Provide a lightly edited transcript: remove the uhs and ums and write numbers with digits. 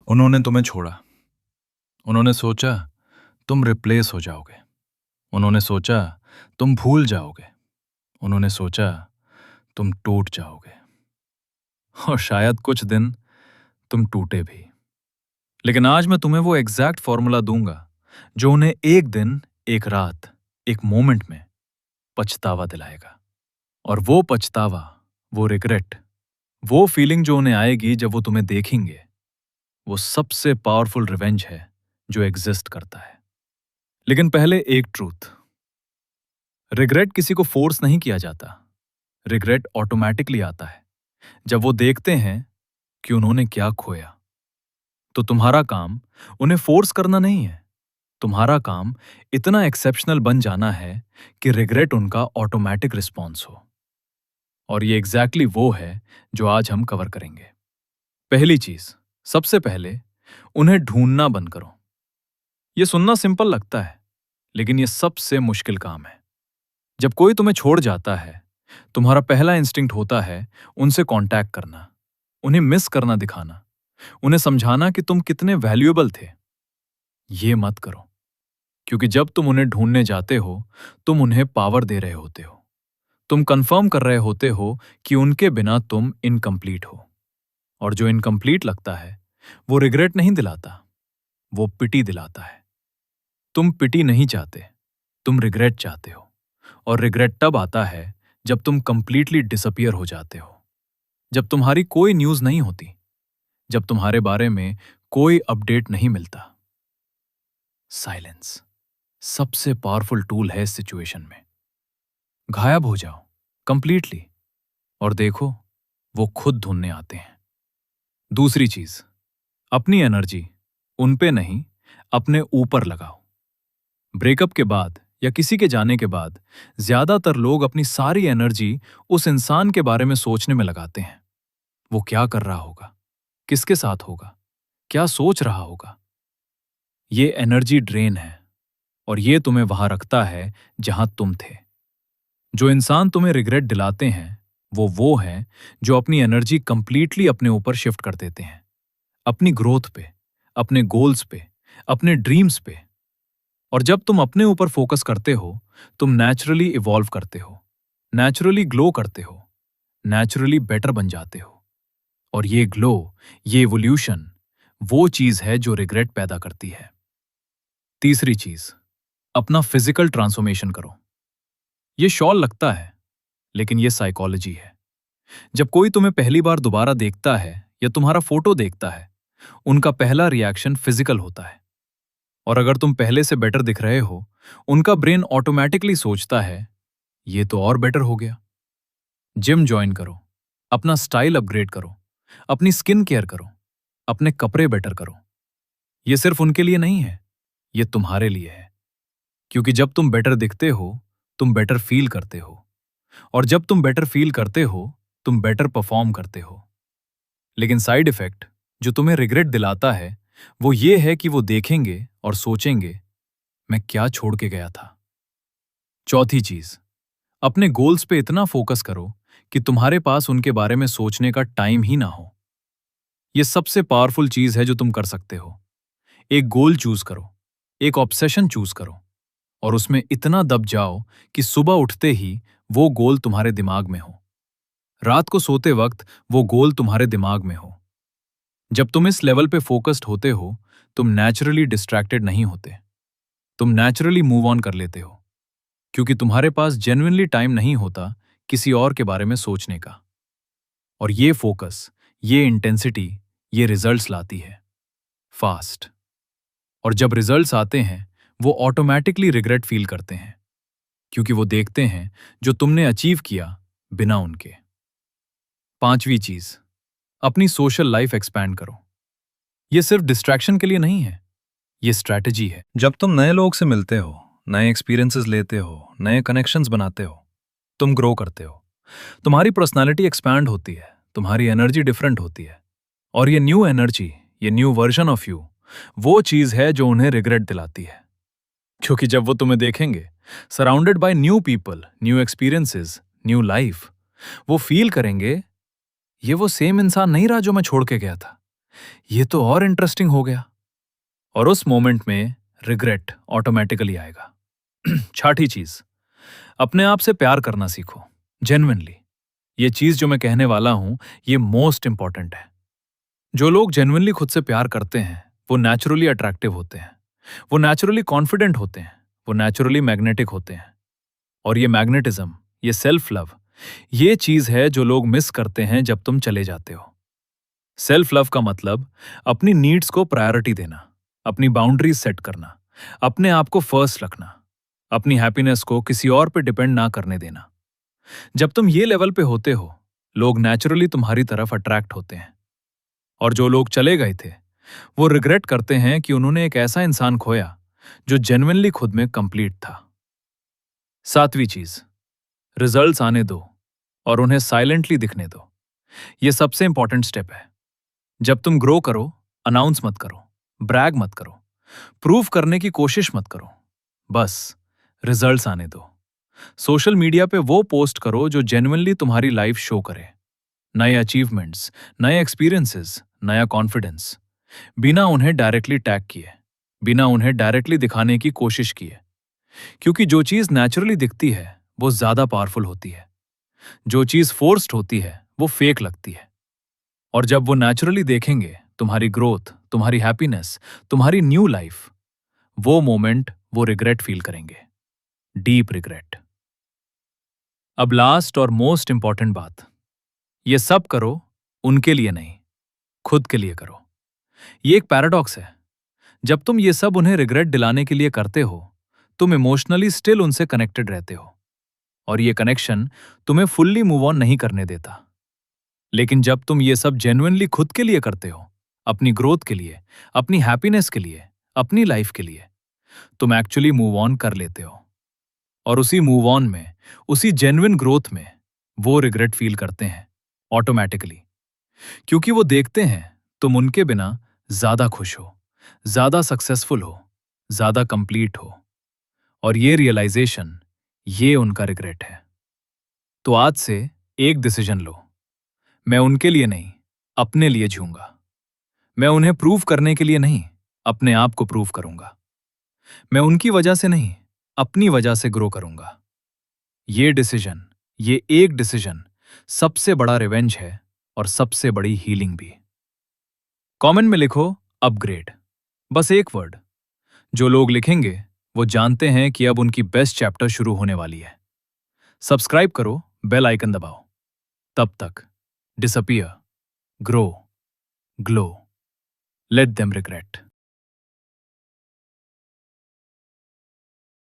उन्होंने तुम्हें छोड़ा। उन्होंने सोचा तुम रिप्लेस हो जाओगे। उन्होंने सोचा तुम भूल जाओगे। उन्होंने सोचा तुम टूट जाओगे। और शायद कुछ दिन तुम टूटे भी। लेकिन आज मैं तुम्हें वो एग्जैक्ट फॉर्मूला दूंगा जो उन्हें एक दिन, एक रात, एक मोमेंट में पछतावा दिलाएगा। और वो पछतावा, वो रिग्रेट, वो फीलिंग जो उन्हें आएगी जब वो तुम्हें देखेंगे, वो सबसे पावरफुल रिवेंज है जो एग्जिस्ट करता है। लेकिन पहले एक ट्रूथ, रिग्रेट किसी को फोर्स नहीं किया जाता। रिग्रेट ऑटोमेटिकली आता है जब वो देखते हैं कि उन्होंने क्या खोया। तो तुम्हारा काम उन्हें फोर्स करना नहीं है। तुम्हारा काम इतना एक्सेप्शनल बन जाना है कि रिग्रेट उनका ऑटोमेटिक रिस्पॉन्स हो। और ये एग्जैक्टली वो है जो आज हम कवर करेंगे। पहली चीज, सबसे पहले उन्हें ढूंढना बंद करो। ये सुनना सिंपल लगता है, लेकिन ये सबसे मुश्किल काम है। जब कोई तुम्हें छोड़ जाता है, तुम्हारा पहला इंस्टिंक्ट होता है उनसे कांटेक्ट करना, उन्हें मिस करना दिखाना, उन्हें समझाना कि तुम कितने वैल्यूएबल थे। ये मत करो, क्योंकि जब तुम उन्हें ढूंढने जाते हो, तुम उन्हें पावर दे रहे होते हो। तुम कंफर्म कर रहे होते हो कि उनके बिना तुम इनकम्प्लीट हो। और जो इनकम्प्लीट लगता है, वो रिग्रेट नहीं दिलाता, वो पिटी दिलाता है। तुम पिटी नहीं चाहते, तुम रिग्रेट चाहते हो। और रिग्रेट तब आता है जब तुम कंप्लीटली डिसअपियर हो जाते हो, जब तुम्हारी कोई न्यूज नहीं होती, जब तुम्हारे बारे में कोई अपडेट नहीं मिलता। साइलेंस सबसे पावरफुल टूल है इस सिचुएशन में। गायब हो जाओ कंप्लीटली और देखो, वो खुद ढूंढने आते हैं। दूसरी चीज, अपनी एनर्जी उन पे नहीं, अपने ऊपर लगाओ। ब्रेकअप के बाद या किसी के जाने के बाद ज्यादातर लोग अपनी सारी एनर्जी उस इंसान के बारे में सोचने में लगाते हैं। वो क्या कर रहा होगा, किसके साथ होगा, क्या सोच रहा होगा। ये एनर्जी ड्रेन है और ये तुम्हें वहां रखता है जहां तुम थे। जो इंसान तुम्हें रिग्रेट दिलाते हैं, वो हैं जो अपनी एनर्जी कंप्लीटली अपने ऊपर शिफ्ट कर देते हैं, अपनी ग्रोथ पे, अपने गोल्स पे, अपने ड्रीम्स पे। और जब तुम अपने ऊपर फोकस करते हो, तुम नेचुरली इवॉल्व करते हो, नेचुरली ग्लो करते हो, नेचुरली बेटर बन जाते हो। और ये ग्लो, ये इवोल्यूशन, वो चीज है जो रिग्रेट पैदा करती है। तीसरी चीज, अपना फिजिकल ट्रांसफॉर्मेशन करो। ये शॉल लगता है, लेकिन ये साइकोलॉजी है। जब कोई तुम्हें पहली बार दोबारा देखता है या तुम्हारा फोटो देखता है, उनका पहला रिएक्शन फिजिकल होता है। और अगर तुम पहले से बेटर दिख रहे हो, उनका ब्रेन ऑटोमेटिकली सोचता है ये तो और बेटर हो गया। जिम ज्वाइन करो, अपना स्टाइल अपग्रेड करो, अपनी स्किन केयर करो, अपने कपड़े बेटर करो। ये सिर्फ उनके लिए नहीं है, ये तुम्हारे लिए है। क्योंकि जब तुम बेटर दिखते हो, तुम बेटर फील करते हो। और जब तुम बेटर फील करते हो, तुम बेटर परफॉर्म करते हो। लेकिन साइड इफेक्ट जो तुम्हें रिग्रेट दिलाता है, वो ये है कि वो देखेंगे और सोचेंगे मैं क्या छोड़ के गया था। चौथी चीज, अपने गोल्स पे इतना फोकस करो कि तुम्हारे पास उनके बारे में सोचने का टाइम ही ना हो। यह सबसे पावरफुल चीज है जो तुम कर सकते हो। एक गोल चूज करो, एक ऑब्सेशन चूज करो और उसमें इतना दब जाओ कि सुबह उठते ही वो गोल तुम्हारे दिमाग में हो, रात को सोते वक्त वो गोल तुम्हारे दिमाग में हो। जब तुम इस लेवल पे फोकस्ड होते हो, तुम नेचुरली डिस्ट्रैक्टेड नहीं होते, तुम नेचुरली मूव ऑन कर लेते हो, क्योंकि तुम्हारे पास जेन्युइनली टाइम नहीं होता किसी और के बारे में सोचने का। और ये फोकस, ये इंटेंसिटी, ये रिजल्ट्स लाती है फास्ट। और जब रिजल्ट्स आते हैं, वो ऑटोमेटिकली रिग्रेट फील करते हैं, क्योंकि वो देखते हैं जो तुमने अचीव किया बिना उनके। पांचवी चीज, अपनी सोशल लाइफ एक्सपैंड करो। ये सिर्फ डिस्ट्रैक्शन के लिए नहीं है, ये स्ट्रैटेजी है। जब तुम नए लोग से मिलते हो, नए एक्सपीरियंसेस लेते हो, नए कनेक्शंस बनाते हो, तुम ग्रो करते हो, तुम्हारी पर्सनालिटी एक्सपैंड होती है, तुम्हारी एनर्जी डिफरेंट होती है। और ये न्यू एनर्जी, ये न्यू वर्जन ऑफ यू, वो चीज है जो उन्हें रिग्रेट दिलाती है। क्योंकि जब वो तुम्हें देखेंगे surrounded by new people, new experiences, new life, वो फील करेंगे ये वो सेम इंसान नहीं रहा जो मैं छोड़ के गया था। ये तो और इंटरेस्टिंग हो गया। और उस मोमेंट में रिग्रेट ऑटोमेटिकली आएगा। छठी चीज, अपने आप से प्यार करना सीखो, जेन्युइनली। ये चीज जो मैं कहने वाला हूं, ये मोस्ट इंपॉर्टेंट है। जो लोग जेन्युइनली खुद से प्यार करते हैं, वो नेचुरली अट्रैक्टिव होते हैं, वो नेचुरली कॉन्फिडेंट होते हैं, वो नेचुरली मैग्नेटिक होते हैं। और ये मैग्नेटिज्म, ये सेल्फ लव, ये चीज है जो लोग मिस करते हैं जब तुम चले जाते हो। सेल्फ लव का मतलब अपनी नीड्स को प्रायोरिटी देना, अपनी बाउंड्रीज सेट करना, अपने आप को फर्स्ट रखना, अपनी हैप्पीनेस को किसी और पे डिपेंड ना करने देना। जब तुम ये लेवल पे होते हो, लोग नेचुरली तुम्हारी तरफ अट्रैक्ट होते हैं। और जो लोग चले गए थे, वो रिग्रेट करते हैं कि उन्होंने एक ऐसा इंसान खोया जो जेन्युइनली खुद में कंप्लीट था। सातवीं चीज, रिजल्ट्स आने दो और उन्हें साइलेंटली दिखने दो। ये सबसे इंपॉर्टेंट स्टेप है। जब तुम ग्रो करो, अनाउंस मत करो, ब्रैग मत करो, प्रूव करने की कोशिश मत करो। बस रिजल्ट्स आने दो। सोशल मीडिया पे वो पोस्ट करो जो जेन्युइनली तुम्हारी लाइफ शो करे। नए अचीवमेंट्स, नए एक्सपीरियंसेस, नया कॉन्फिडेंस, बिना उन्हें डायरेक्टली टैग किए, बिना उन्हें डायरेक्टली दिखाने की कोशिश किए। क्योंकि जो चीज नेचुरली दिखती है वो ज्यादा पावरफुल होती है। जो चीज फोर्स्ड होती है वो फेक लगती है। और जब वो नेचुरली देखेंगे तुम्हारी ग्रोथ, तुम्हारी हैप्पीनेस, तुम्हारी न्यू लाइफ, वो मोमेंट वो रिग्रेट फील करेंगे, डीप रिग्रेट। अब लास्ट और मोस्ट इंपॉर्टेंट बात, ये सब करो उनके लिए नहीं, खुद के लिए करो। ये एक पैराडॉक्स है। जब तुम ये सब उन्हें रिग्रेट दिलाने के लिए करते हो, तुम इमोशनली स्टिल उनसे कनेक्टेड रहते हो, और ये कनेक्शन तुम्हें फुल्ली मूव ऑन नहीं करने देता। लेकिन जब तुम ये सब जेन्युइनली खुद के लिए करते हो, अपनी ग्रोथ के लिए, अपनी हैप्पीनेस के लिए, अपनी लाइफ के लिए, तुम एक्चुअली मूव ऑन कर लेते हो। और उसी मूव ऑन में, उसी जेन्युइन ग्रोथ में वो रिग्रेट फील करते हैं ऑटोमेटिकली। क्योंकि वो देखते हैं तुम उनके बिना ज्यादा खुश हो, ज्यादा सक्सेसफुल हो, ज्यादा कंप्लीट हो। और ये रियलाइजेशन, ये उनका रिग्रेट है। तो आज से एक डिसीजन लो, मैं उनके लिए नहीं, अपने लिए जीऊंगा। मैं उन्हें प्रूव करने के लिए नहीं, अपने आप को प्रूव करूंगा। मैं उनकी वजह से नहीं, अपनी वजह से ग्रो करूंगा। ये डिसीजन, ये एक डिसीजन सबसे बड़ा रिवेंज है और सबसे बड़ी हीलिंग भी। कमेंट में लिखो अपग्रेड, बस एक वर्ड। जो लोग लिखेंगे वो जानते हैं कि अब उनकी बेस्ट चैप्टर शुरू होने वाली है। सब्सक्राइब करो, बेल आइकन दबाओ। तब तक disappear, grow, glow, let them regret.